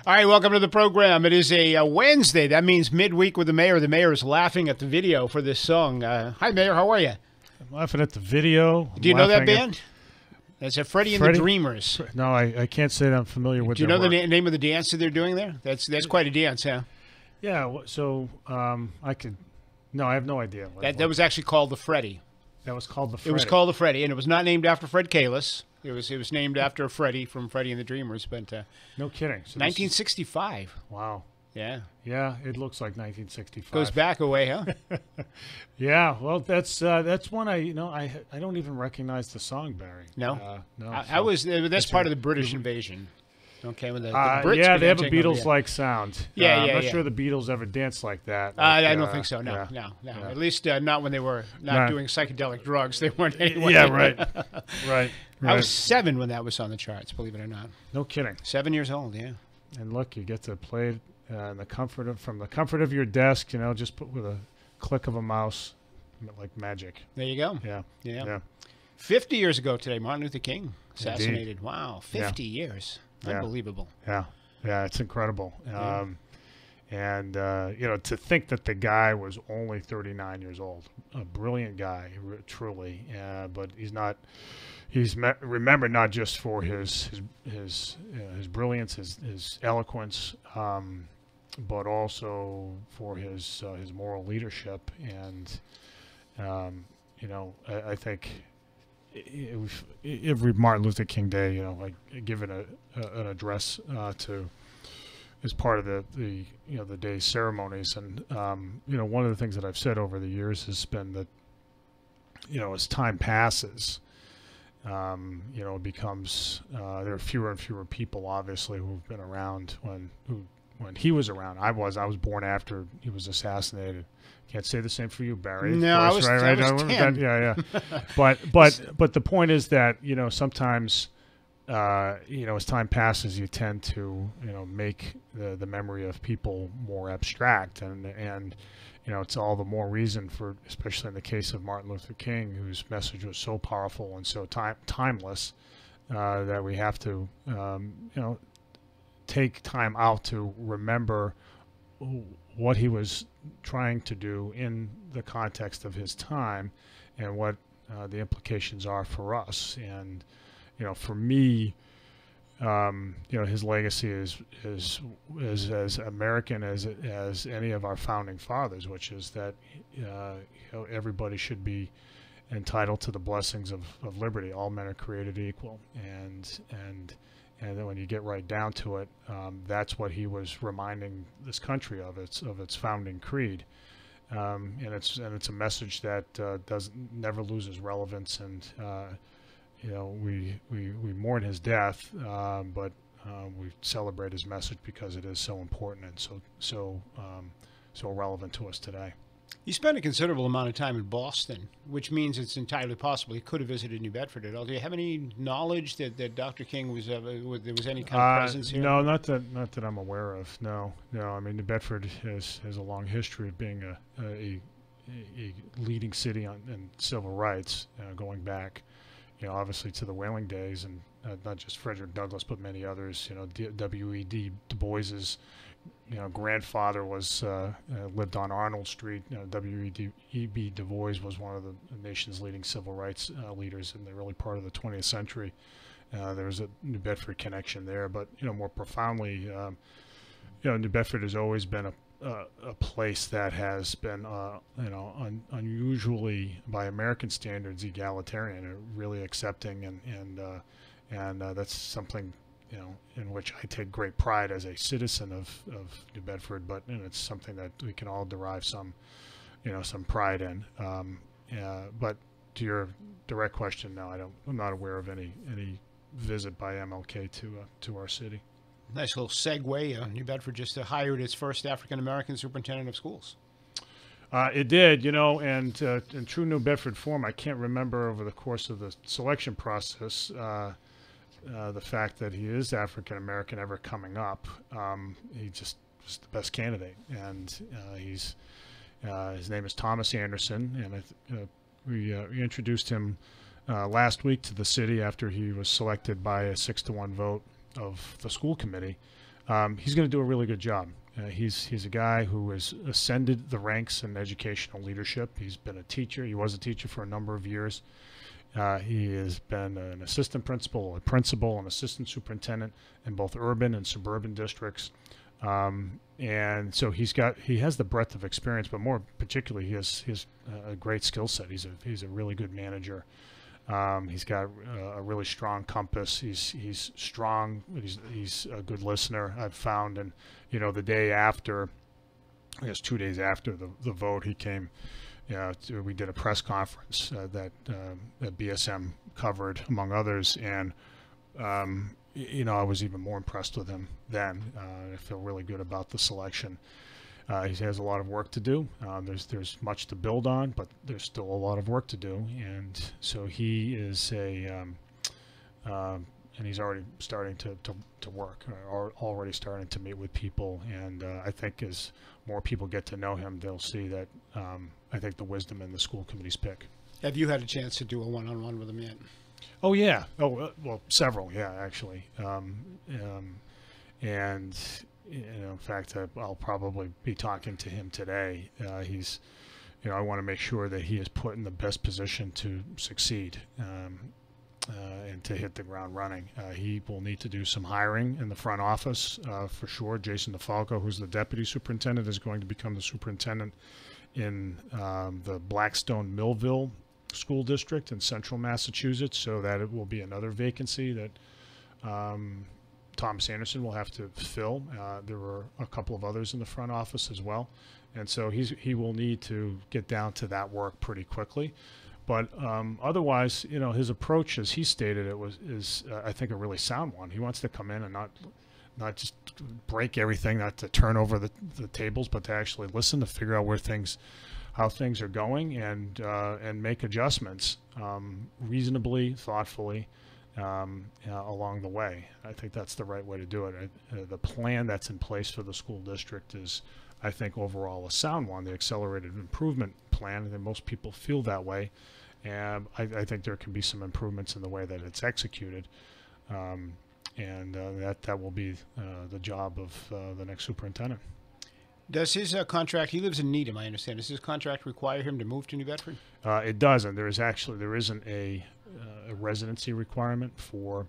All right, welcome to the program. It is a Wednesday. That means midweek with the mayor. The mayor is laughing at the video for this song. Hi, Mayor. How are you? I'm laughing at the video. Do you know that band? That's a Freddie and the Dreamers. No, I can't say that I'm familiar with. Do you know the name of the dance that they're doing there? That's quite a dance, huh? Yeah. So I could. No, I have no idea. That was actually called the Freddie. That was called the Freddie. It was called the Freddie, and it was not named after Fred Kalis. It was named after Freddie from Freddie and the Dreamers. But no kidding. So 1965. Wow. Yeah. Yeah, it looks like 1965. Goes back a way, huh? Yeah. Well, that's one I don't even recognize the song, Barry. No. No. That's part of the British invasion. Okay, when the Brits yeah, they have a began taking over, Beatles-like sound. Yeah, I'm not sure the Beatles ever danced like that. I don't think so. No. Yeah. At least not when they were not doing psychedelic drugs. They weren't anyway. Yeah, right. I was 7 when that was on the charts, believe it or not. No kidding. 7 years old, yeah. And look, you get to play it from the comfort of your desk, just put with a click of a mouse, like magic. There you go. Yeah. 50 years ago today, Martin Luther King assassinated. Indeed. Wow, 50 years. Unbelievable. Yeah, it's incredible. To think that the guy was only 39 years old, a brilliant guy, truly. But he's not. He's remembered not just for his brilliance, his eloquence, but also for his moral leadership. And I think every Martin Luther King Day, I give it an address as part of the day's ceremonies. And one of the things that I've said over the years has been that as time passes, it becomes there are fewer and fewer people, obviously, who've been around when he was around. I was born after he was assassinated. Can't say the same for you, Barry. No, I was 10. Yeah. But the point is that sometimes as time passes, you tend to make the memory of people more abstract, and it's all the more reason for, especially in the case of Martin Luther King, whose message was so powerful and so timeless, that we have to take time out to remember what he was trying to do in the context of his time, and what the implications are for us. And for me, his legacy is as American as any of our founding fathers, which is that everybody should be entitled to the blessings of liberty. All men are created equal, and then when you get right down to it, that's what he was reminding this country of its founding creed, and it's a message that never loses relevance. And we mourn his death, but we celebrate his message because it is so important and so relevant to us today. You spent a considerable amount of time in Boston, which means it's entirely possible he could have visited New Bedford at all. Do you have any knowledge that Dr. King was there was any kind of presence here? No, not that I'm aware of. No. I mean, New Bedford has a long history of being a leading city in civil rights, going back, obviously to the whaling days, and not just Frederick Douglass, but many others. W.E.B. Du Bois's grandfather was lived on Arnold Street. W.E.B. Du Bois was one of the nation's leading civil rights leaders in the early part of the 20th century. There was a New Bedford connection there, but more profoundly, New Bedford has always been a place that has been unusually, by American standards, egalitarian, really accepting, and that's something in which I take great pride as a citizen of New Bedford, but it's something that we can all derive some pride in. But to your direct question, no, I'm not aware of any visit by MLK to our city. Nice little segue. New Bedford just hired its first African-American superintendent of schools. It did, and in true New Bedford form, I can't remember over the course of the selection process the fact that he is African-American ever coming up. He just was the best candidate, and his name is Thomas Anderson, and we introduced him last week to the city after he was selected by a 6-to-1 vote of the school committee He's going to do a really good job. He's a guy who has ascended the ranks in educational leadership. He's been a teacher. He was a teacher for a number of years. He has been an assistant principal, a principal, an assistant superintendent in both urban and suburban districts. And so he has the breadth of experience, but more particularly, he has a great skill set. He's a really good manager. He's got a really strong compass. He's strong. He's a good listener, I've found. And the day after, I guess 2 days after the vote, he came. We did a press conference that BSM covered, among others, and I was even more impressed with him then. I feel really good about the selection. He has a lot of work to do. There's much to build on, but there's still a lot of work to do. And so he is and he's already starting to work, or already starting to meet with people. And I think as more people get to know him, they'll see that I think the wisdom in the school committee's pick. Have you had a chance to do a one-on-one with him yet? Oh, yeah. Oh, well, several, yeah, actually. And in fact, I'll probably be talking to him today. I want to make sure that he is put in the best position to succeed and to hit the ground running. He will need to do some hiring in the front office for sure. Jason DeFalco, who's the deputy superintendent, is going to become the superintendent in the Blackstone Millville School District in central Massachusetts, so that it will be another vacancy that Thomas Anderson will have to fill. There were a couple of others in the front office as well, and so he will need to get down to that work pretty quickly. But otherwise, his approach, as he stated it, is I think a really sound one. He wants to come in and not just break everything, not to turn over the tables, but to actually listen, to figure out how things are going, and make adjustments reasonably, thoughtfully along the way. I think that's the right way to do it. The plan that's in place for the school district is, I think, overall a sound one. The accelerated improvement plan, and most people feel that way. And I think there can be some improvements in the way that it's executed. And that will be the job of the next superintendent. Does his contract, he lives in Needham, I understand, does his contract require him to move to New Bedford? It doesn't. There isn't a residency requirement for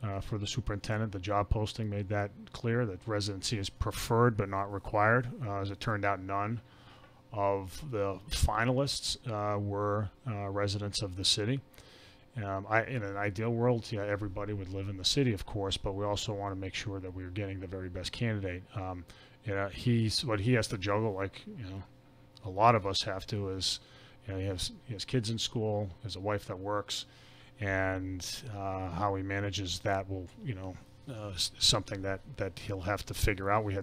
the superintendent. The job posting made that clear, that residency is preferred but not required. As it turned out, none of the finalists were residents of the city. In an ideal world, everybody would live in the city, of course, but we also want to make sure that we're getting the very best candidate. What he has to juggle, like a lot of us have to, is he has kids in school, has a wife that works, and how he manages that will something that he'll have to figure out. We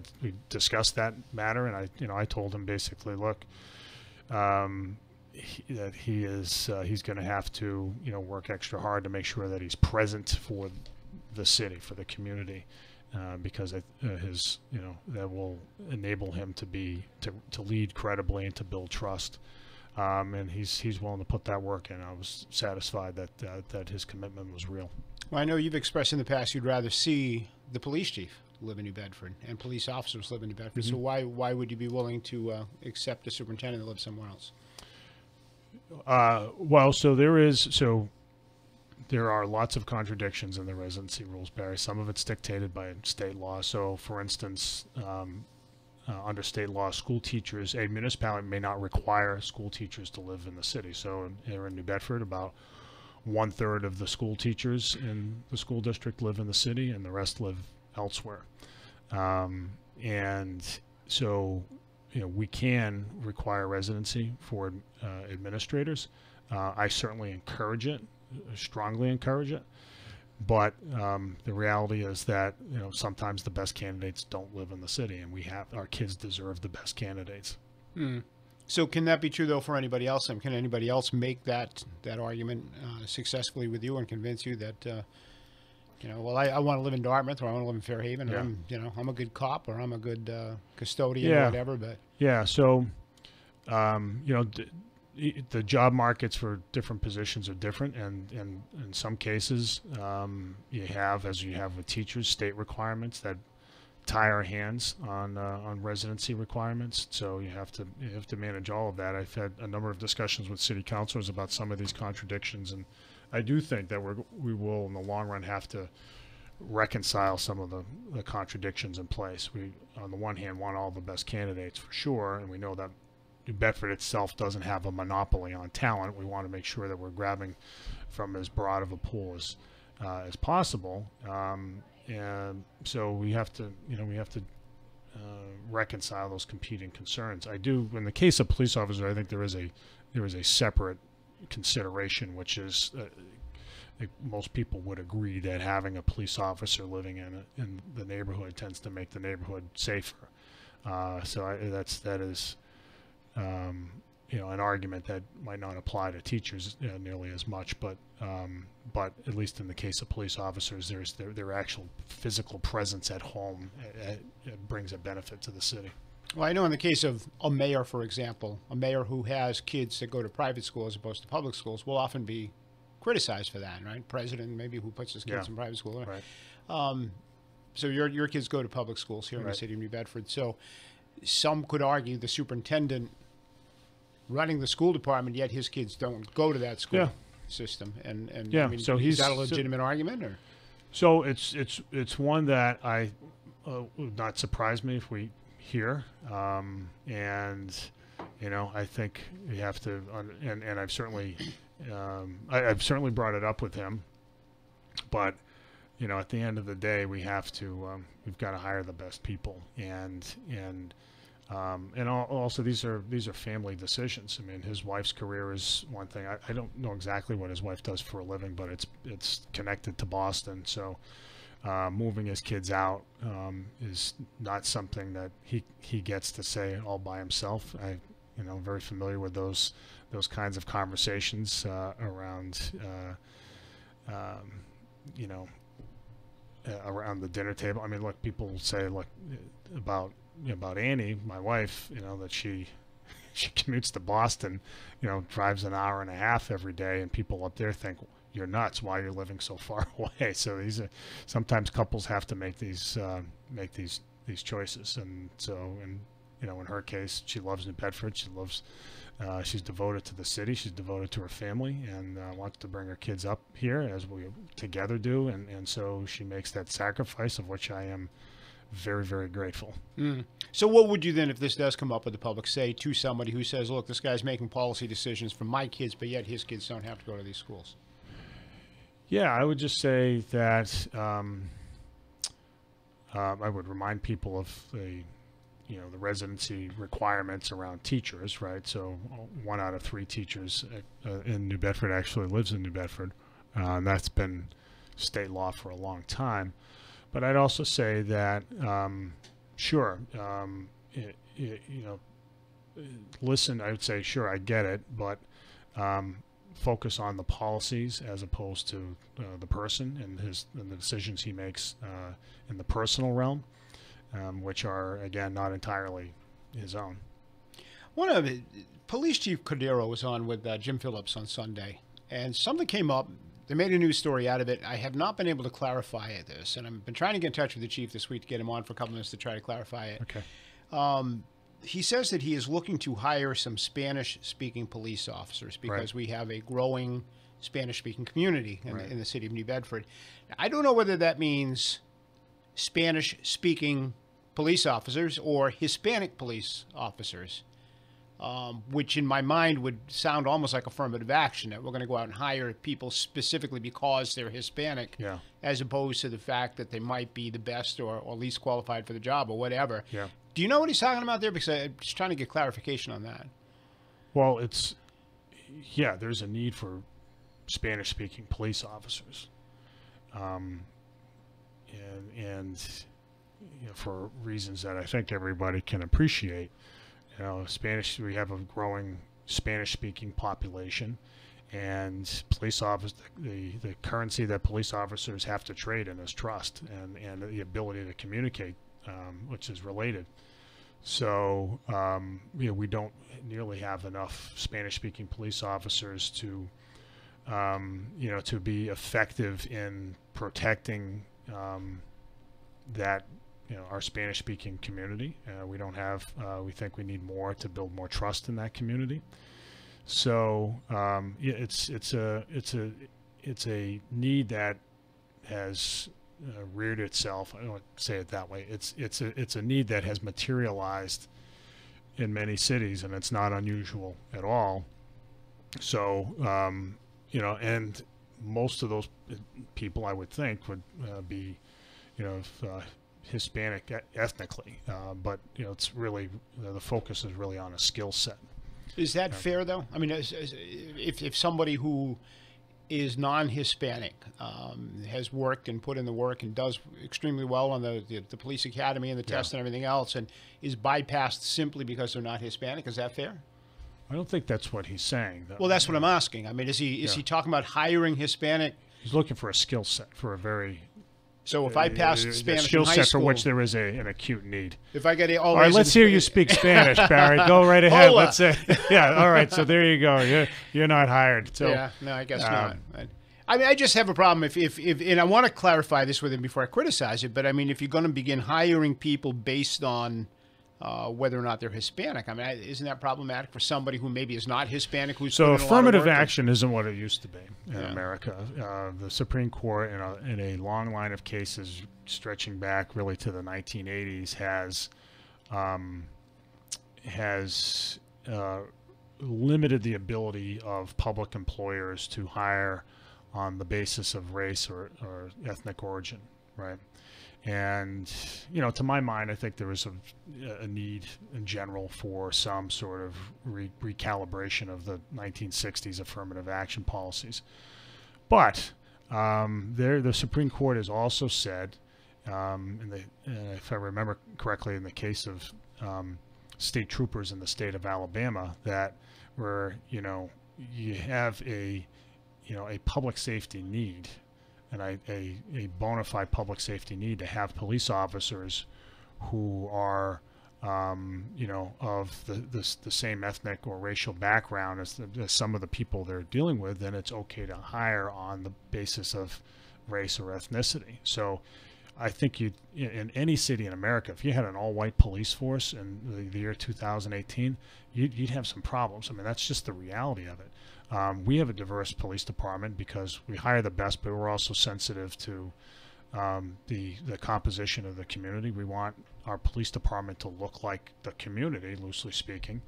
discussed that matter, and I told him basically, look, that he's going to have to work extra hard to make sure that he's present for the city, for the community, because that will enable him to lead credibly and to build trust. And he's willing to put that work in. I was satisfied that his commitment was real. Well, I know you've expressed in the past you'd rather see the police chief live in New Bedford and police officers live in New Bedford. Mm-hmm. So why would you be willing to accept a superintendent that lives somewhere else? There are lots of contradictions in the residency rules, Barry. Some of it's dictated by state law. So, for instance, under state law, school teachers, a municipality may not require school teachers to live in the city. So here in New Bedford, about 1/3 of the school teachers in the school district live in the city, and the rest live elsewhere. And so, we can require residency for administrators. I certainly encourage it, strongly encourage it. But the reality is that sometimes the best candidates don't live in the city, and our kids deserve the best candidates. Mm. So can that be true though for anybody else? And can anybody else make that argument successfully with you and convince you that I want to live in Dartmouth, or I want to live in Fairhaven, yeah. or I'm a good cop, or I'm a good custodian, or whatever. But yeah, so the job markets for different positions are different, and in some cases you have with teachers, state requirements that tie our hands on residency requirements. So you have to manage all of that. I've had a number of discussions with city councilors about some of these contradictions, and I do think that we will in the long run have to reconcile some of the contradictions in place. We, on the one hand, want all the best candidates for sure, and we know that New Bedford itself doesn't have a monopoly on talent. We want to make sure that we're grabbing from as broad of a pool as possible. And so we have to reconcile those competing concerns. I do, in the case of police officers, I think there is a separate consideration, which is most people would agree that having a police officer living in the neighborhood tends to make the neighborhood safer. So that is an argument that might not apply to teachers nearly as much, but at least in the case of police officers, their actual physical presence at home it brings a benefit to the city. Well, I know in the case of a mayor, for example, a mayor who has kids that go to private school as opposed to public schools will often be criticized for that, right? President maybe who puts his kids in private school. Right. So your kids go to public schools here in the city of New Bedford. So some could argue the superintendent running the school department, yet his kids don't go to that school system. And I mean, so is that a legitimate argument? Or? So it's one that would not surprise me if we hear. And I think we have to, and I've certainly brought it up with him, but at the end of the day, we've got to hire the best people, and also these are family decisions. I mean, his wife's career is one thing. I don't know exactly what his wife does for a living, but it's connected to Boston. So moving his kids out is not something that he gets to say all by himself. I'm very familiar with those kinds of conversations around around the dinner table. I mean, look, people say about Annie, my wife, that she commutes to Boston, drives an hour and a half every day, and people up there think you're nuts. Why you're living so far away? So sometimes couples have to make these choices, and so in her case, she loves New Bedford. She's devoted to the city. She's devoted to her family, and wants to bring her kids up here, as we together do. And so she makes that sacrifice, of which I am very, very grateful. So what would you then, if this does come up with the public, say to somebody who says, look, this guy's making policy decisions for my kids, but yet his kids don't have to go to these schools? Yeah, I would just say that I would remind people of the residency requirements around teachers, right? So 1 out of 3 teachers in New Bedford actually lives in New Bedford. And that's been state law for a long time. But I'd also say that, listen, I would say, sure, I get it, but focus on the policies as opposed to the person and the decisions he makes in the personal realm. Which are, again, not entirely his own. Police Chief Cordero was on with Jim Phillips on Sunday, and something came up. They made a news story out of it. I have not been able to clarify this, and I've been trying to get in touch with the chief this week to get him on for a couple minutes to try to clarify it. Okay. He says that he is looking to hire some Spanish-speaking police officers because we have a growing Spanish-speaking community in the city of New Bedford. I don't know whether that means Spanish-speaking police officers or Hispanic police officers, which in my mind would sound almost like affirmative action, that we're going to go out and hire people specifically because they're Hispanic, as opposed to the fact that they might be the best or least qualified for the job or whatever. Yeah. Do you know what he's talking about there? Because I'm just trying to get clarification on that. Well, there's a need for Spanish-speaking police officers. And for reasons that I think everybody can appreciate, we have a growing Spanish-speaking population, and police officers, the currency that police officers have to trade in is trust and the ability to communicate, which is related. So we don't nearly have enough Spanish-speaking police officers to be effective in protecting that our Spanish-speaking community. We don't have. We think we need more to build more trust in that community. So yeah, it's a need that has reared itself. I don't want to say it that way. It's a need that has materialized in many cities, and it's not unusual at all. So and most of those people, I would think, would be Hispanic ethnically, but it's really the focus is really on a skill set. Is that fair, though? I mean, if somebody who is non-Hispanic has worked and put in the work and does extremely well on the police academy and the test and everything else, and is bypassed simply because they're not Hispanic, is that fair? I don't think that's what he's saying, though. Well, that's what I'm asking. I mean, is he talking about hiring Hispanic? He's looking for a skill set for a very. So if I passed Spanish skill in high set school, for which there is an acute need. If I get all right, let's hear you speak Spanish, Barry. Go right ahead. Hola. Let's say, yeah. All right, so there you go. You're not hired. So yeah, no, I guess not. I mean, I just have a problem if and I want to clarify this with him before I criticize it. But I mean, if you're going to begin hiring people based on whether or not they're Hispanic, I mean, isn't that problematic for somebody who maybe is not Hispanic? Who's so put in a lot of affirmative work action isn't what it used to be in America. The Supreme Court, in a long line of cases stretching back really to the 1980s, has limited the ability of public employers to hire on the basis of race or ethnic origin, right? And, to my mind, I think there is a need in general for some sort of recalibration of the 1960s affirmative action policies. But the Supreme Court has also said, if I remember correctly, in the case of state troopers in the state of Alabama, that where, you have a public safety need, and a bona fide public safety need to have police officers who are, of the same ethnic or racial background as some of the people they're dealing with, then it's okay to hire on the basis of race or ethnicity. So I think in any city in America, if you had an all-white police force in the year 2018, you'd have some problems. I mean, that's just the reality of it. We have a diverse police department because we hire the best, but we're also sensitive to the composition of the community. We want our police department to look like the community, loosely speaking,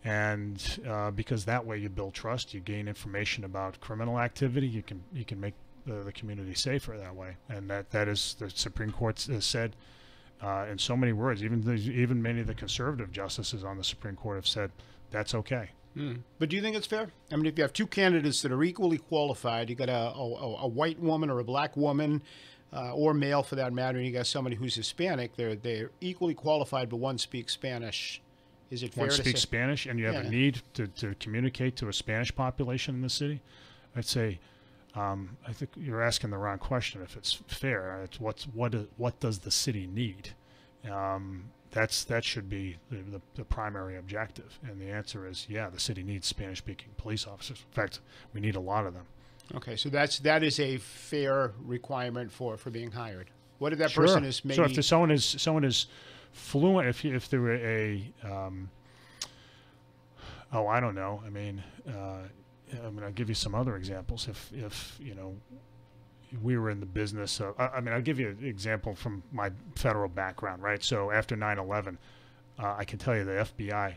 and because that way you build trust, you gain information about criminal activity, you can make the community safer that way, and that is the Supreme Court has said in so many words. Even many of the conservative justices on the Supreme Court have said that's okay. But do you think it's fair? I mean, if you have two candidates that are equally qualified, you got a white woman or a black woman, or male for that matter, and you got somebody who's Hispanic, they're equally qualified, but one speaks Spanish. Is it fair to say? One speaks Spanish, and you have a need to communicate to a Spanish population in the city? I'd say, I think you're asking the wrong question. If it's fair, it's what does the city need? That should be the primary objective, and the answer is the city needs Spanish-speaking police officers. In fact, we need a lot of them. Okay, so that is a fair requirement for being hired. What if that person is maybe? So if someone is fluent, if there were a I don't know. I mean, I'll give you some other examples. If we were in the business of, I'll give you an example from my federal background, right? So after 9/11, I can tell you the FBI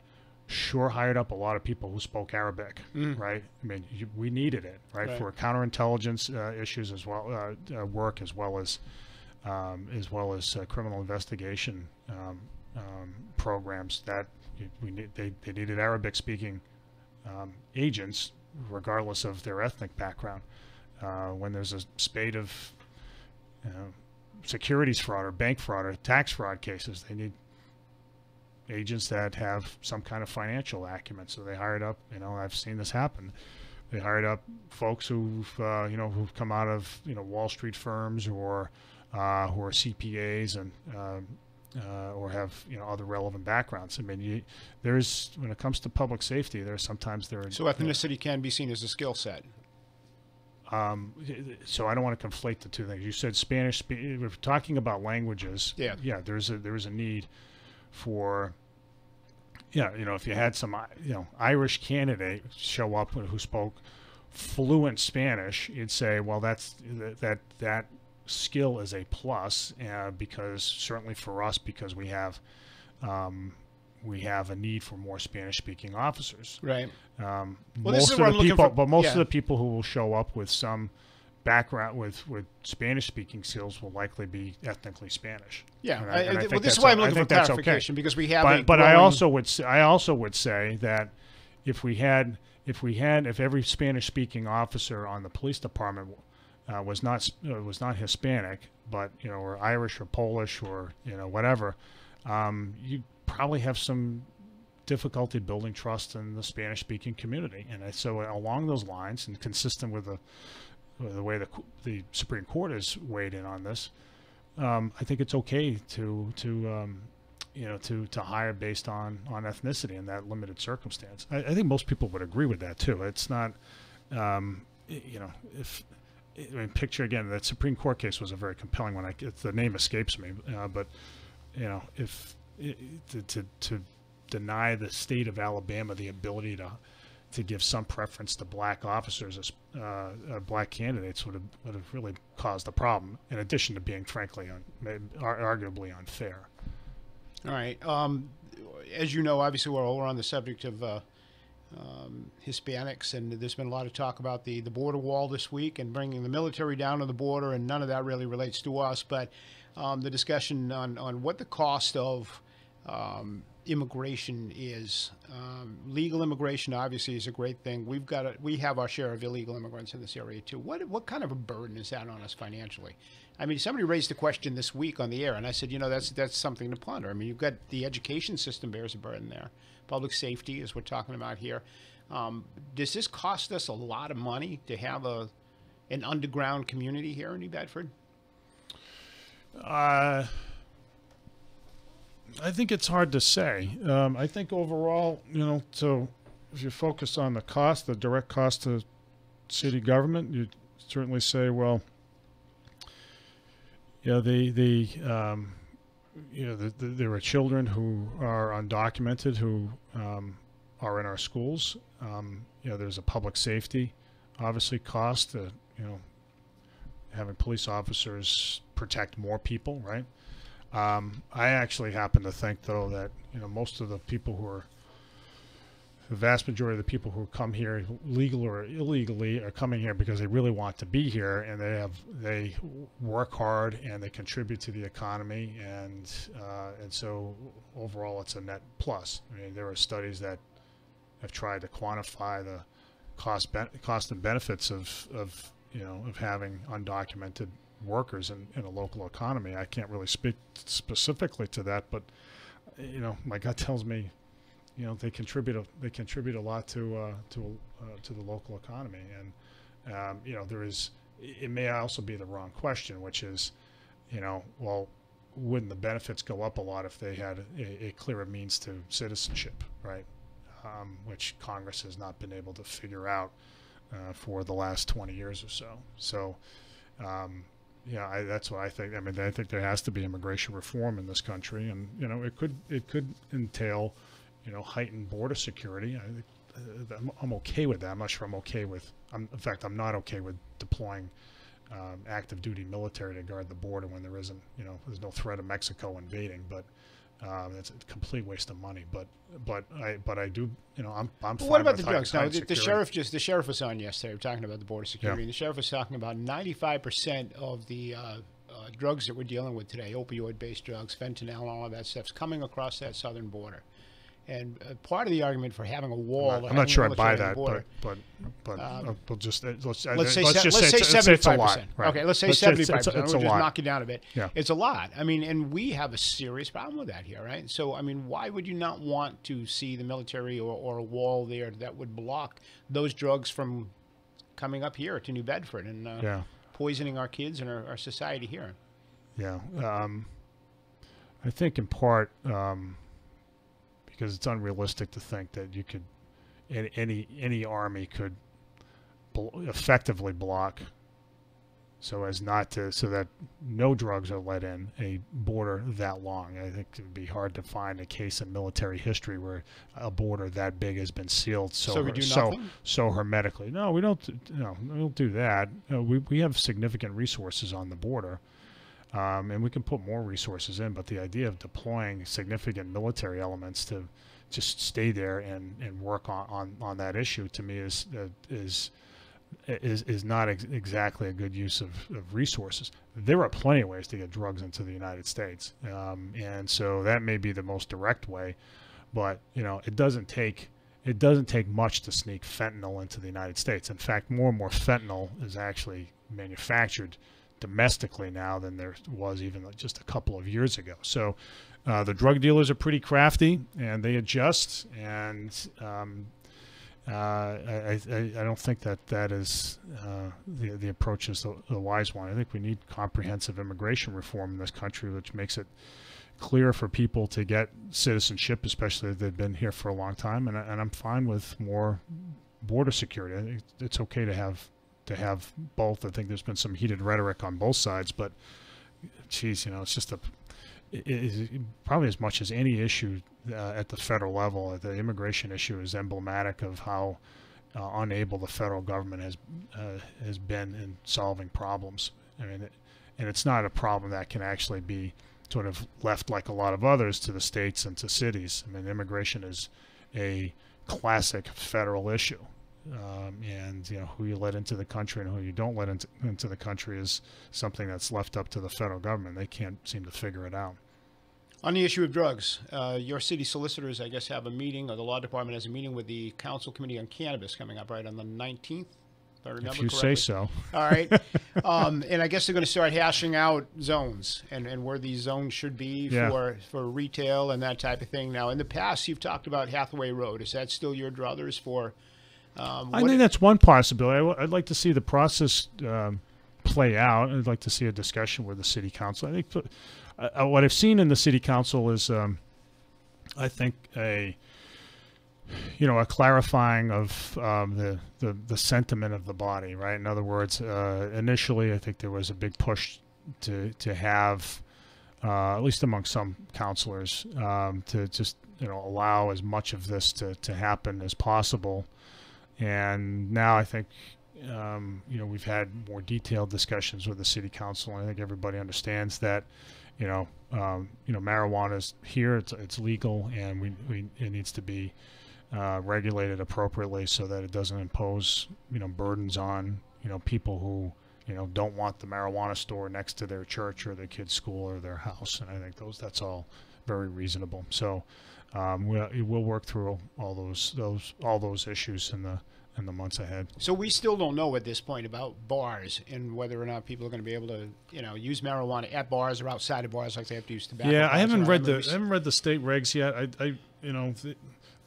sure hired up a lot of people who spoke Arabic, right? I mean, we needed it, right? For counterintelligence issues as well, work as well as criminal investigation programs. That they needed Arabic-speaking agents, regardless of their ethnic background. When there's a spate of securities fraud or bank fraud or tax fraud cases, they need agents that have some kind of financial acumen. So they hired up, I've seen this happen. They hired up folks who've come out of, Wall Street firms or who are CPAs and or have, other relevant backgrounds. I mean, when it comes to public safety, so ethnicity can be seen as a skill set. So I don't want to conflate the two things. You said Spanish. If we're talking about languages. Yeah. Yeah. There's a need for. Yeah. If you had some Irish candidate show up who spoke fluent Spanish, you'd say, well, that skill is a plus, because certainly for us, because we have a need for more Spanish-speaking officers. Right. Well, most of the people who will show up with some background with Spanish-speaking skills will likely be ethnically Spanish. Yeah. And I think this is why I'm looking for that's clarification, okay. because we have. But I also would say that if every Spanish-speaking officer on the police department was not Hispanic, but or Irish or Polish or whatever, you probably have some difficulty building trust in the Spanish-speaking community. And so along those lines, and consistent with the way the Supreme Court has weighed in on this, I think it's okay to hire based on ethnicity in that limited circumstance. I think most people would agree with that too. It's not, picture again, that Supreme Court case was a very compelling one. The name escapes me, but to deny the state of Alabama the ability to give some preference to black officers as black candidates would have really caused a problem, in addition to being frankly arguably unfair. All right. As you know, obviously we're on the subject of Hispanics, and there's been a lot of talk about the border wall this week and bringing the military down to the border, and none of that really relates to us, but the discussion on what the cost of immigration is. Legal immigration obviously is a great thing. We have our share of illegal immigrants in this area too. What kind of a burden is that on us financially? I mean, somebody raised the question this week on the air, and I said, that's something to ponder. I mean, you've got the education system bears a burden there. Public safety, as we're talking about here. Does this cost us a lot of money to have an underground community here in New Bedford? I think it's hard to say. I think overall, so if you focus on the cost, the direct cost to city government, you'd certainly say, well, there are children who are undocumented who are in our schools. There's a public safety, obviously, cost. Having police officers protect more people, right? I actually happen to think, though, that most of the people the vast majority of the people who come here, legal or illegally, are coming here because they really want to be here, and they work hard and they contribute to the economy, and so overall it's a net plus. I mean, there are studies that have tried to quantify the cost and benefits of having undocumented workers in a local economy. I can't really speak specifically to that, but my gut tells me they contribute a lot to the local economy, and it may also be the wrong question, which is well, wouldn't the benefits go up a lot if they had a clearer means to citizenship, right? Which Congress has not been able to figure out for the last 20 years or so. So that's what I think. I mean, I think there has to be immigration reform in this country, and it could entail heightened border security. I'm okay with that. I'm not sure I'm okay with. In fact, I'm not okay with deploying active duty military to guard the border when there isn't. There's no threat of Mexico invading. But it's a complete waste of money. But I do. I'm fine. What about the drugs? Now, the sheriff was on yesterday. We're talking about the border security. Yeah. And the sheriff was talking about 95% of the drugs that we're dealing with today, opioid-based drugs, fentanyl, all of that stuff's coming across that southern border. And part of the argument for having a wall, I'm not sure I buy that, border, but we'll just let's say 75%. Right. Okay, let's say 75%. It's we'll a just lot. knock it down a bit. Yeah. It's a lot. I mean, and we have a serious problem with that here, right? So, I mean, why would you not want to see the military or a wall there that would block those drugs from coming up here to New Bedford and poisoning our kids and our society here? Yeah. I think in part because it's unrealistic to think that you could any army could effectively block, so as not to, so that no drugs are let in a border that long. I think it would be hard to find a case in military history where a border that big has been sealed So we do nothing? so hermetically. No, we don't. No, we don't do that. We have significant resources on the border, and we can put more resources in. But the idea of deploying significant military elements to just stay there and work on that issue, to me, is not exactly a good use of resources. There are plenty of ways to get drugs into the United States, and so that may be the most direct way. But it doesn't take much to sneak fentanyl into the United States. In fact, more and more fentanyl is actually manufactured domestically now than there was even just a couple of years ago. So the drug dealers are pretty crafty, and they adjust. And I don't think that is the approach is the wise one. I think we need comprehensive immigration reform in this country, which makes it clear for people to get citizenship, especially if they've been here for a long time. And I'm fine with more border security. I think it's okay to have both. I think there's been some heated rhetoric on both sides, but geez, it's just probably as much as any issue at the federal level. The immigration issue is emblematic of how unable the federal government has been in solving problems. I mean, and it's not a problem that can actually be sort of left like a lot of others to the states and to cities. I mean, immigration is a classic federal issue, and who you let into the country and who you don't let into the country is something that's left up to the federal government. They can't seem to figure it out. On the issue of drugs, your city solicitors, I guess, have a meeting, or the law department has a meeting with the Council Committee on Cannabis coming up right on the 19th. If I remember If you correctly. say so. All right. And I guess they're going to start hashing out zones and where these zones should be for retail and that type of thing. Now, in the past, you've talked about Hathaway Road. Is that still your druthers for? I think that's one possibility. I'd like to see the process play out. I'd like to see a discussion with the city council. I think what I've seen in the city council is, I think, a clarifying of the sentiment of the body, right? In other words, initially, I think there was a big push to have, at least among some councilors, to just allow as much of this to happen as possible. And now I think we've had more detailed discussions with the city council, and I think everybody understands that marijuana is here, it's legal, and it needs to be regulated appropriately so that it doesn't impose burdens on people who don't want the marijuana store next to their church or their kid's school or their house. And I think that's all very reasonable. So we'll work through all those issues in the months ahead. So we still don't know at this point about bars and whether or not people are going to be able to use marijuana at bars or outside of bars like they have to use tobacco. Yeah, I haven't read bars. the state regs yet.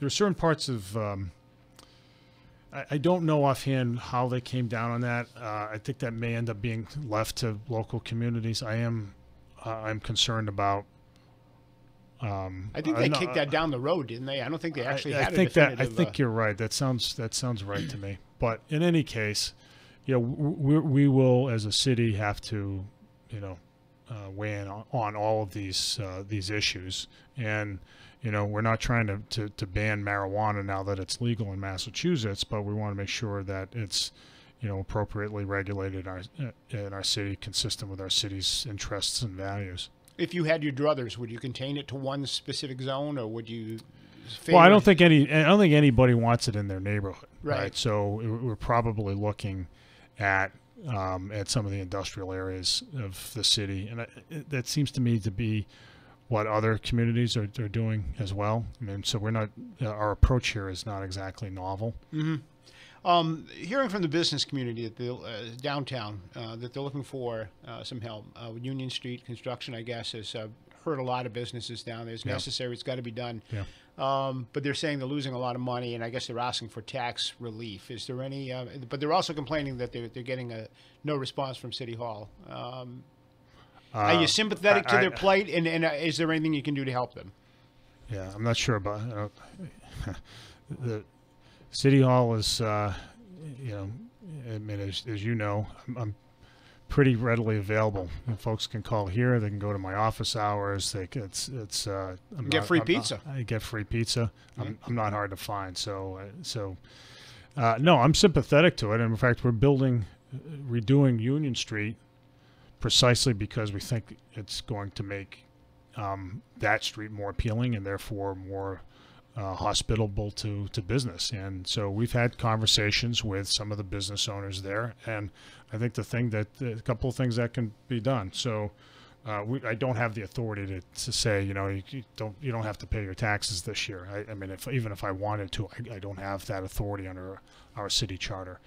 There are certain parts of I don't know offhand how they came down on that. I think that may end up being left to local communities. I'm concerned about. I think they kicked that down the road, didn't they? I don't think they actually had a definitive. I think you're right. That sounds right to me. But in any case, we will as a city have to weigh in on all of these issues. And we're not trying to ban marijuana now that it's legal in Massachusetts, but we want to make sure that it's appropriately regulated in our city, consistent with our city's interests and values. If you had your druthers, would you contain it to one specific zone, or would you? Well, I don't think anybody wants it in their neighborhood, right? So we're probably looking at some of the industrial areas of the city, and that seems to me to be what other communities are doing as well. I mean, so we're not. Our approach here is not exactly novel. Mm-hmm. Hearing from the business community at the downtown that they're looking for some help. Union Street construction, I guess, has hurt a lot of businesses down there. It's necessary. It's got to be done. Yeah. But they're saying they're losing a lot of money, and I guess they're asking for tax relief. Is there any? But they're also complaining that they're getting no response from City Hall. Are you sympathetic to their plight, and is there anything you can do to help them? Yeah, I'm not sure about the City Hall is, I mean, as you know, I'm pretty readily available. And folks can call here. They can go to my office hours. They can, Get free pizza. I get free pizza. I'm not hard to find. So no, I'm sympathetic to it. And in fact, we're redoing Union Street precisely because we think it's going to make that street more appealing and therefore more hospitable to business. And so we've had conversations with some of the business owners there, and I think a couple of things that can be done. So I don't have the authority to say, you don't have to pay your taxes this year. I mean, even if I wanted to, I don't have that authority under our city charter.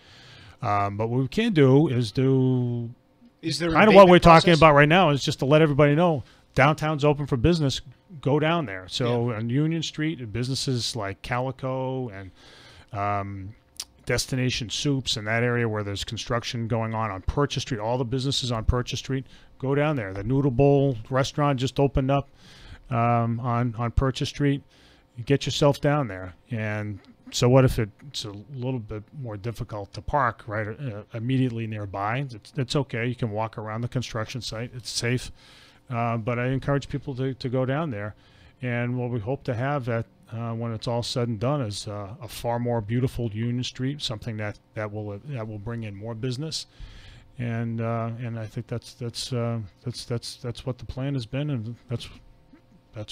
But what we can do is kind of what we're talking about right now is just to let everybody know downtown's open for business. Go down there. So on Union Street, businesses like Calico and Destination Soups and that area where there's construction going on Purchase Street, all the businesses on Purchase Street, go down there. The Noodle Bowl restaurant just opened up on Purchase Street. You get yourself down there. And so what if it's a little bit more difficult to park right immediately nearby? It's okay. You can walk around the construction site. It's safe. But I encourage people to go down there. And what we hope to have when it's all said and done is a far more beautiful Union Street, something that will bring in more business. And I think that's what the plan has been, and that's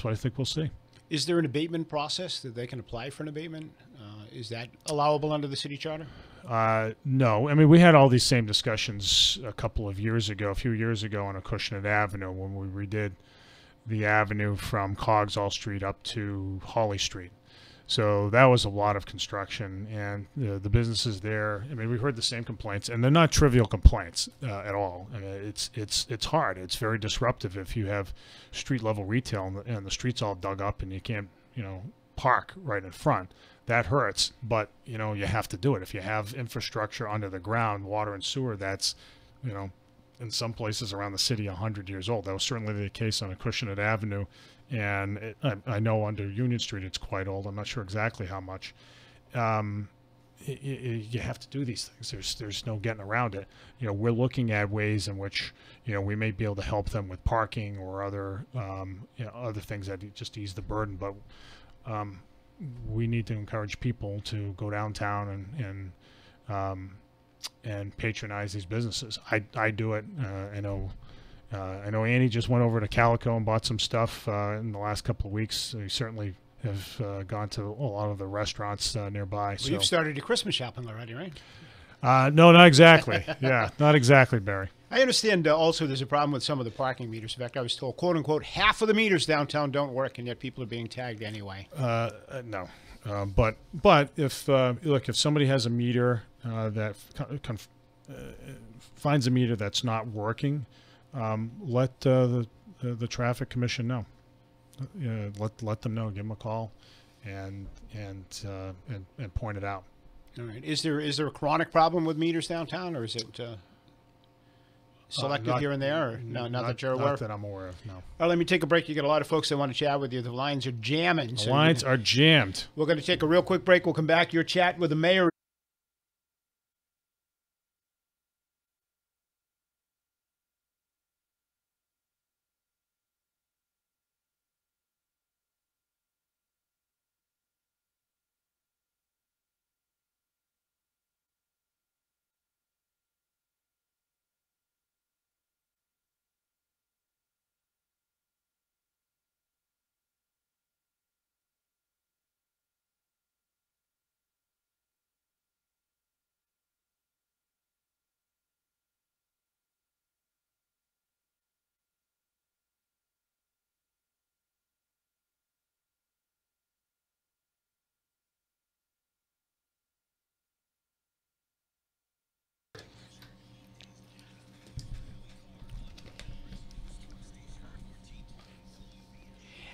what I think we'll see. Is there an abatement process that they can apply for an abatement? Is that allowable under the city charter? No. I mean, we had all these same discussions a few years ago on Acushnet Avenue when we redid the avenue from Coggeshall Street up to Hawley Street. So that was a lot of construction, and the businesses there, I mean, we heard the same complaints, and they're not trivial complaints at all. I mean, it's hard. It's very disruptive if you have street-level retail and the street's all dug up and you can't, park right in front. That hurts, but, you have to do it. If you have infrastructure under the ground, water and sewer, that's, in some places around the city 100 years old. That was certainly the case on Acushnet Avenue. And I know under Union Street it's quite old. I'm not sure exactly how much. You have to do these things. There's no getting around it. We're looking at ways in which we may be able to help them with parking or other other things that just ease the burden. But we need to encourage people to go downtown and patronize these businesses. I do it. I know Annie just went over to Calico and bought some stuff in the last couple of weeks. We certainly have gone to a lot of the restaurants nearby. Well, so you've started your Christmas shopping already, right? No, not exactly. Yeah, not exactly, Barry. I understand also there's a problem with some of the parking meters. In fact, I was told, quote unquote, half of the meters downtown don't work, and yet people are being tagged anyway. No. But if somebody has a meter that finds a meter that's not working, let the traffic commission know. Let them know. Give them a call, and point it out. All right. Is there a chronic problem with meters downtown, or is it selected here and there? Or no, not that you're aware of? Not that I'm aware of. No. All right, let me take a break. You got a lot of folks that want to chat with you. The lines are jamming. The lines are jammed. We're going to take a real quick break. We'll come back. Your chat with the mayor.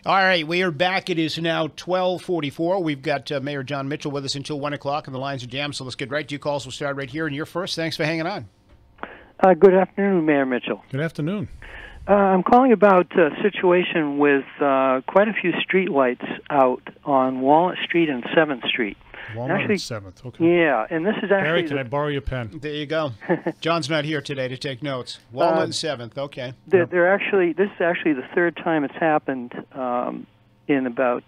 All right, we are back. It is now 12:44. We've got Mayor Jon Mitchell with us until 1 o'clock, and the lines are jammed, so let's get right to your calls. We'll start right here, and you're first. Thanks for hanging on. Good afternoon, Mayor Mitchell. Good afternoon. I'm calling about a situation with quite a few street lights out on Walnut Street and 7th Street. Walnut Actually, and 7th. Okay. Yeah, and this is Barry, actually can I borrow your pen? There you go. John's not here today to take notes. Walnut and 7th. Okay. they're actually this is actually the third time it's happened in about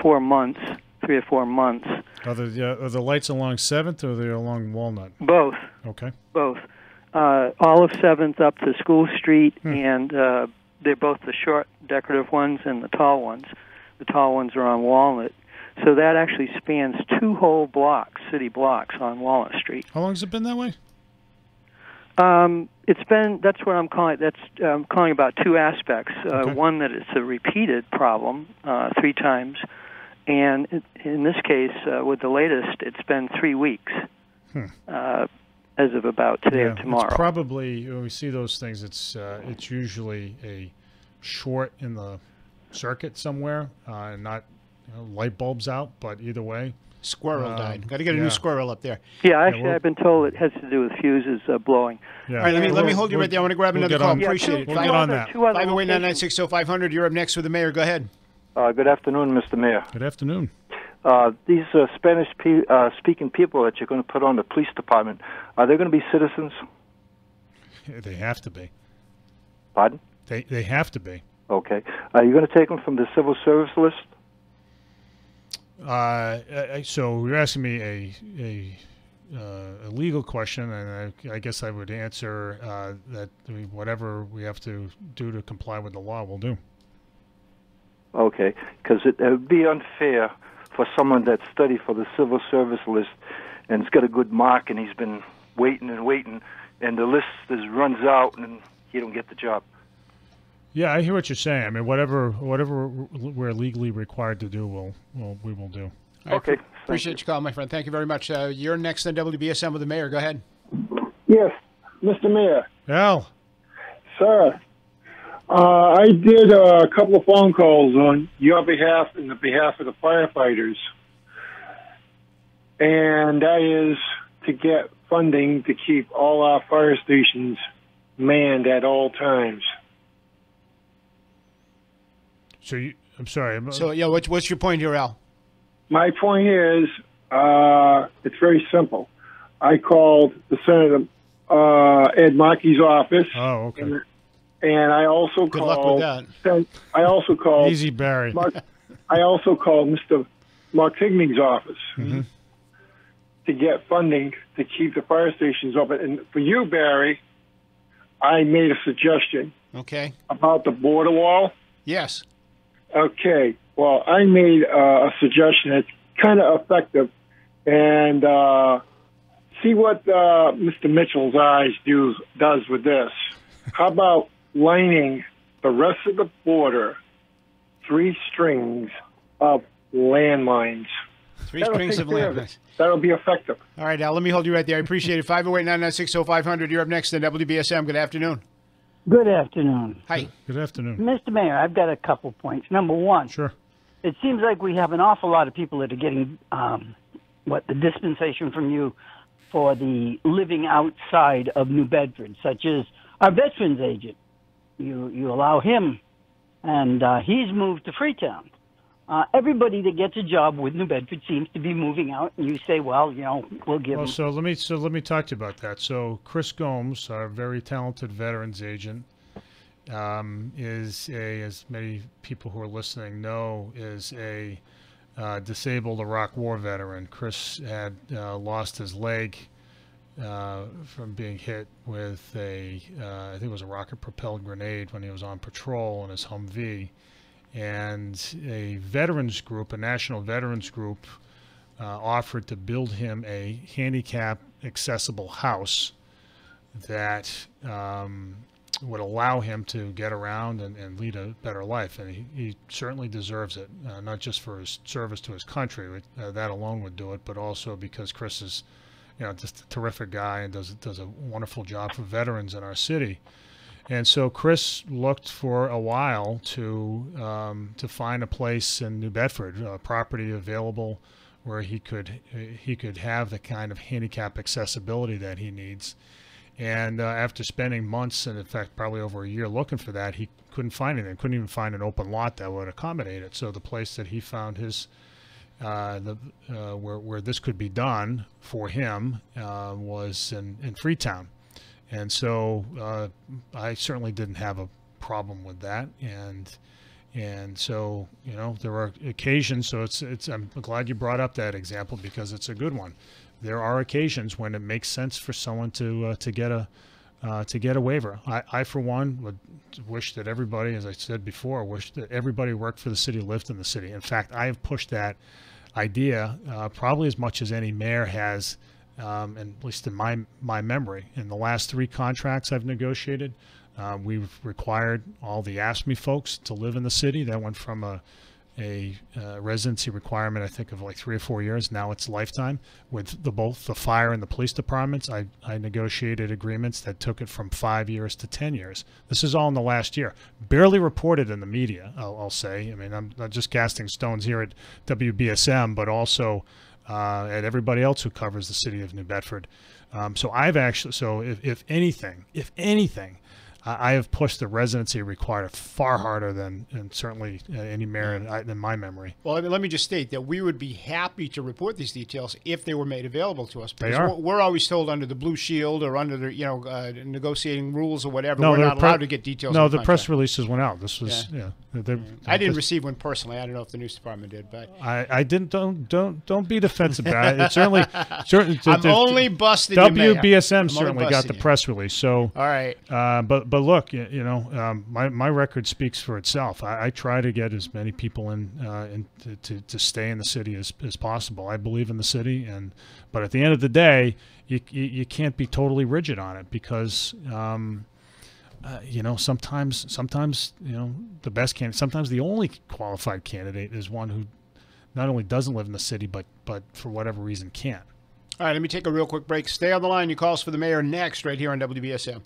4 months, 3 or 4 months. Are the lights along 7th or are they along Walnut? Both. Okay. Both. All of 7th up to School Street, and they're both the short decorative ones and the tall ones. The tall ones are on Walnut. So that actually spans 2 whole blocks, city blocks on Walnut Street. How long has it been that way? That's what I'm calling it. I'm calling about 2 aspects. Okay. One, that it's a repeated problem 3 times. And in this case, with the latest, it's been 3 weeks as of about today or tomorrow. It's probably, when we see those things, it's usually a short in the circuit somewhere, and not light bulbs out, but either way. Squirrel died. Got to get a new squirrel up there. Yeah, actually, I've been told it has to do with fuses blowing. Yeah. All right, let me hold you right there. I want to grab another call. Appreciate it. We'll get on that. 508-996-0500. You're up next with the mayor. Go ahead. Good afternoon, Mr. Mayor. Good afternoon. These Spanish-speaking people that you're going to put on the police department, are they going to be citizens? They have to be. Pardon? They have to be. Okay. Are you going to take them from the civil service list? So you're asking me a legal question, and I guess I would answer that whatever we have to do to comply with the law, we'll do. Okay, because it would be unfair for someone that studied for the civil service list and has got a good mark, and he's been waiting, and the list runs out, and he don't get the job. Yeah, I hear what you're saying. I mean, whatever we're legally required to do, we will do. Okay. Appreciate your call, my friend. Thank you very much. You're next on WBSM with the mayor. Go ahead. Yes, Mr. Mayor. Al. Sir, I did a couple of phone calls on your behalf and the behalf of the firefighters, and that is to get funding to keep all our fire stations manned at all times. So I'm sorry. So yeah, what's your point here, Al? My point is, it's very simple. I called the Senator Ed Markey's office. Oh, okay. And I also Good called. luck with that. I also called. Easy, Barry. I also called Mr. Mark Higney's office to get funding to keep the fire stations open. And for you, Barry, I made a suggestion. Okay. About the border wall. Yes. Okay. Well, I made a suggestion that's kind of effective, and see what Mr. Mitchell's eyes does with this. How about lining the rest of the border 3 strings of landmines? 3 strings of landmines. That'll be effective. All right, Al, let me hold you right there. I appreciate it. 508-996-0500. You're up next to WBSM. Good afternoon. Good afternoon. Hi. Good afternoon. Mr. Mayor, I've got a couple points. Number one. Sure. It seems like we have an awful lot of people that are getting, the dispensation from you for the living outside of New Bedford, such as our veterans agent. You allow him, and he's moved to Freetown. Everybody that gets a job with New Bedford seems to be moving out, and you say, well, we'll give them. So let me talk to you about that. So Chris Gomes, our very talented veterans agent, is as many people who are listening know, is a disabled Iraq War veteran. Chris had lost his leg from being hit with I think it was a rocket-propelled grenade when he was on patrol in his Humvee. And a veterans group, a national veterans group, offered to build him a handicap-accessible house that would allow him to get around and lead a better life. And he certainly deserves it, not just for his service to his country. That alone would do it, but also because Chris is, just a terrific guy and does a wonderful job for veterans in our city. And so Chris looked for a while to find a place in New Bedford, a property available where he could have the kind of handicap accessibility that he needs. And after spending months, and in fact probably over a year looking for that, he couldn't find anything. Couldn't even find an open lot that would accommodate it. So the place that he found his where this could be done for him was in Freetown, and so I certainly didn't have a problem with that, and so there are occasions. So I'm glad you brought up that example because it's a good one. There are occasions when it makes sense for someone to get a waiver. I for one would wish that everybody, as I said before, wish that everybody who worked for the city lived in the city. In fact, I have pushed that idea probably as much as any mayor has, and at least in my memory. In the last 3 contracts I've negotiated, we've required all the ASME folks to live in the city. That went from a residency requirement, I think, of like 3 or 4 years. Now it's lifetime. With both the fire and the police departments, I negotiated agreements that took it from 5 years to 10 years. This is all in the last year. Barely reported in the media, I'll say. I mean, I'm not just casting stones here at WBSM, but also at everybody else who covers the city of New Bedford. So if anything, I have pushed the residency required far harder than, and certainly any mayor in my memory. Well, I mean, let me just state that we would be happy to report these details if they were made available to us. They are. We're always told under the Blue Shield or under the negotiating rules or whatever, No, we're not allowed to get details. No, of the press releases went out. This was I didn't receive one personally. I don't know if the news department did, but I didn't. Don't be defensive about it. It's certainly. I'm only busted. WBSM certainly got the press release. So all right. But look, my record speaks for itself. I try to get as many people in to stay in the city as possible. I believe in the city, but at the end of the day, you can't be totally rigid on it because. Sometimes the best candidate, sometimes the only qualified candidate is one who not only doesn't live in the city, but for whatever reason can't. All right, let me take a real quick break. Stay on the line. Your calls for the mayor next, right here on WBSM.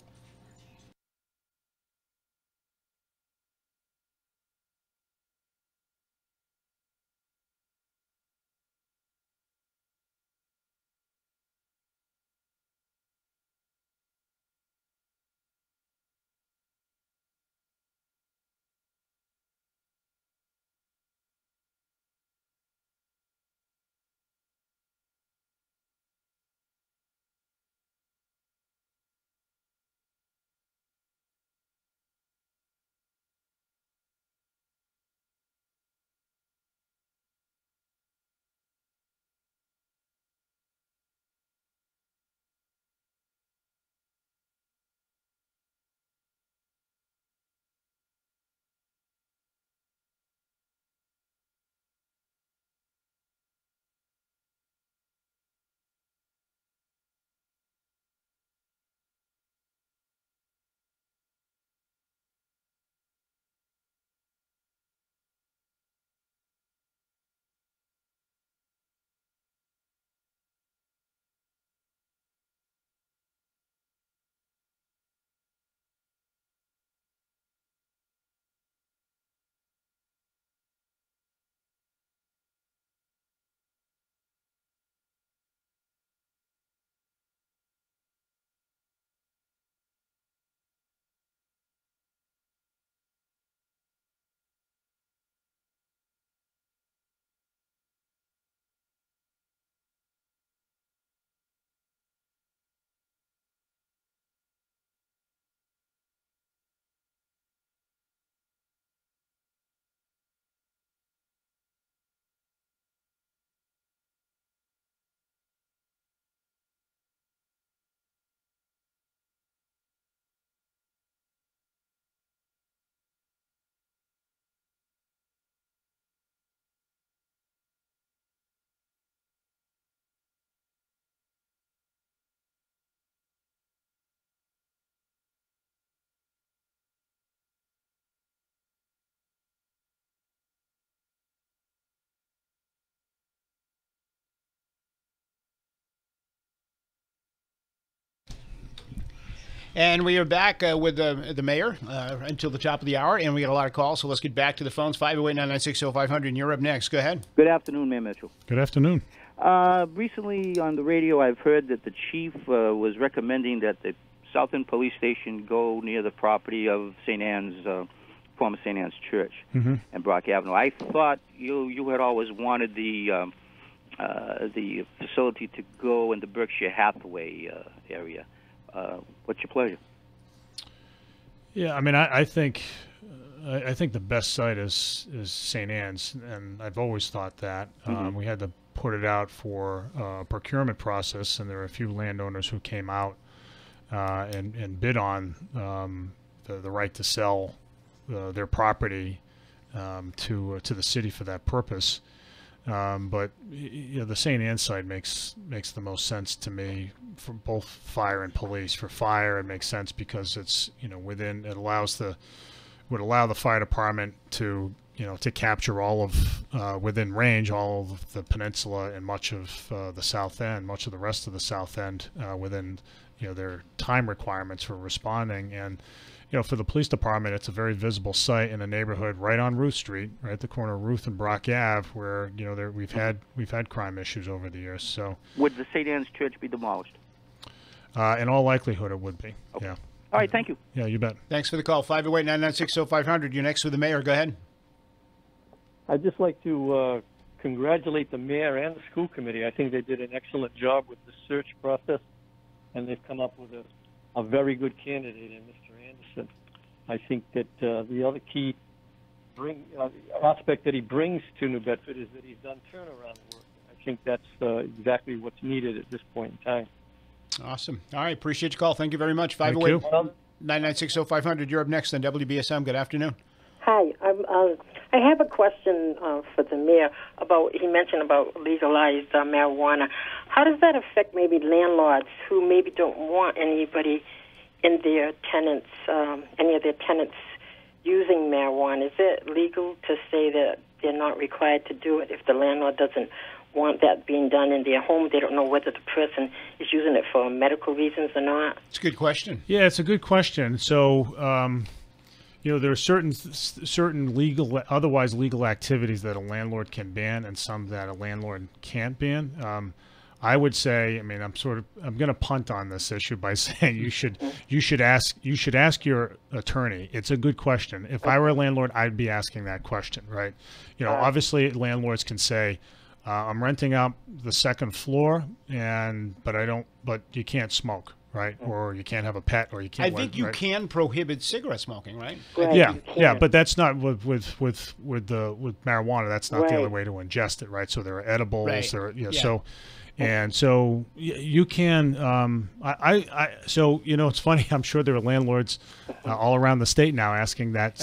And we are back with the mayor until the top of the hour, and we got a lot of calls, so let's get back to the phones. 508-996-0500, and you're up next. Go ahead. Good afternoon, Mayor Mitchell. Good afternoon. Recently on the radio, I've heard that the chief was recommending that the South End Police Station go near the property of St. Anne's former St. Anne's Church Mm-hmm. and Brock Avenue. I thought you had always wanted the facility to go in the Berkshire Hathaway area. What's your pleasure? Yeah, I mean, I think the best site is St. Anne's, and I've always thought that. We had to put it out for a procurement process, and there were a few landowners who came out and bid on the right to sell their property to the city for that purpose. But the St. Anne's side makes the most sense to me for both fire and police. For fire, it makes sense because it's within, it would allow the fire department to to capture all of within range all of the peninsula and much of the south end, much of the rest of the south end within their time requirements for responding. And for the police department, it's a very visible site in a neighborhood right on Ruth Street, right at the corner of Ruth and Brock Ave, where we've had crime issues over the years. So would the St. Anne's Church be demolished? In all likelihood, it would be. Okay. Yeah. All right. Thank you. Yeah, you bet. Thanks for the call. 508-996-0500. You're next with the mayor. Go ahead. I'd just like to congratulate the mayor and the school committee. I think they did an excellent job with the search process, and they've come up with a very good candidate in Mr. Anderson. I think that the other key aspect that he brings to New Bedford is that he's done turnaround work. I think that's exactly what's needed at this point in time. Awesome. All right. Appreciate your call. Thank you very much. Thank you. 508-996-0500. You're up next on WBSM. Good afternoon. Hi. I have a question for the mayor he mentioned about legalized marijuana. How does that affect maybe landlords who maybe don't want anybody in their tenants, any of their tenants using marijuana? Is it legal to say that they're not required to do it if the landlord doesn't want that being done in their home? They don't know whether the person is using it for medical reasons or not. It's a good question. Yeah, it's a good question. So, there are certain legal, otherwise legal activities that a landlord can ban, and some that a landlord can't ban. I would say, I mean, I'm going to punt on this issue by saying you should ask your attorney. It's a good question. If I were a landlord, I'd be asking that question, right? Obviously landlords can say, I'm renting out the second floor, but you can't smoke, right? Or you can't have a pet, or you can't. I think you can prohibit cigarette smoking, right? Yeah, but that's not with marijuana. That's not the other way to ingest it, right? So there are edibles, so you can. So it's funny. I'm sure there are landlords all around the state now asking that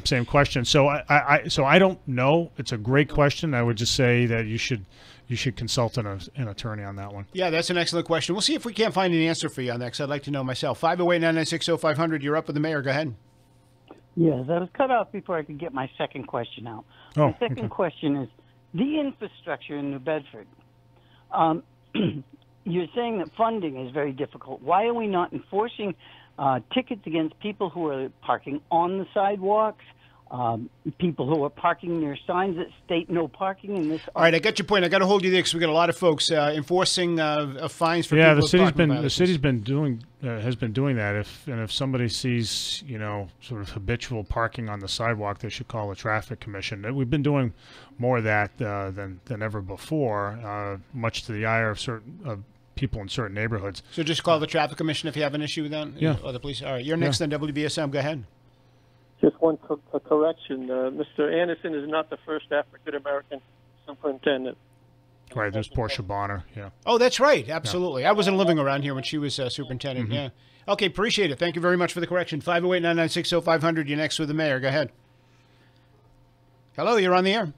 same question. So I don't know. It's a great question. I would just say that you should consult an attorney on that one. Yeah, that's an excellent question. We'll see if we can't find an answer for you on that, because I'd like to know myself. 508-996-0500. You're up with the mayor. Go ahead. Yes, I was cut off before I could get my second question out. My second question is the infrastructure in New Bedford. You're saying that funding is very difficult. Why are we not enforcing tickets against people who are parking on the sidewalks, people who are parking near signs that state no parking in this? All right, I got your point. I got to hold you there because we got a lot of folks enforcing fines for people. Yeah, the city's been doing that. If somebody sees sort of habitual parking on the sidewalk, they should call the traffic commission. We've been doing more of that than ever before, much to the ire of people in certain neighborhoods. So just call the traffic commission if you have an issue with that. Yeah. Or the police. All right, you're next on WBSM. Go ahead. Just one correction. Mr. Anderson is not the first African-American superintendent. Right, there's Portia Bonner, yeah. Oh, that's right, absolutely. I wasn't living around here when she was superintendent, yeah. Okay, appreciate it. Thank you very much for the correction. 508-996-0500, you're next with the mayor. Go ahead. Hello, you're on the air.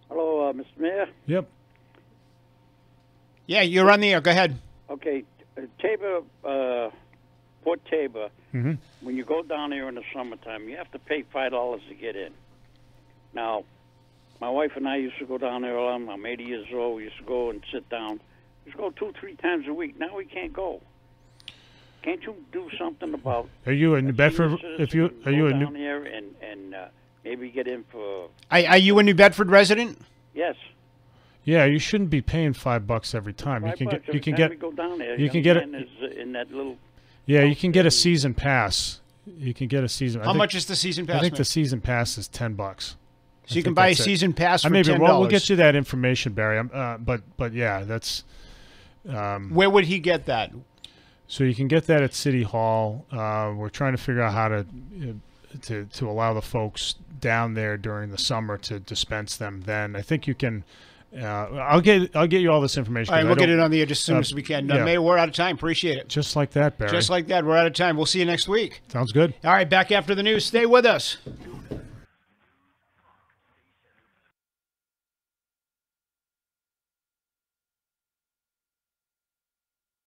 Hello, Mr. Mayor. Yep. Yeah, you're on the air. Go ahead. Okay, Tabor, Port Tabor, mm-hmm. When you go down there in the summertime, you have to pay $5 to get in. Now, my wife and I used to go down there. I'm 80 years old. We used to go and sit down. We used to go 2-3 times a week. Now we can't go. Can't you do something about? Are you in New Bedford? Are you in down there and maybe get in for? Are you a New Bedford resident? Yes. Yeah, you shouldn't be paying $5 every time. We go down there. You can get it in that little. Yeah, you can get a season pass. You can get a season. How much is the season pass? I think man? the season pass is $10. So you can buy a season pass for $10. We'll get you that information, Barry. But yeah, that's. Where would he get that? So you can get that at City Hall. We're trying to figure out how to allow the folks down there during the summer to dispense them. Then I think you can. I'll get you all this information. All right, we'll get it on the air just as soon as we can. Yeah. Mayor, we're out of time. Appreciate it. Just like that, Barry. Just like that. We're out of time. We'll see you next week. Sounds good. All right, back after the news. Stay with us.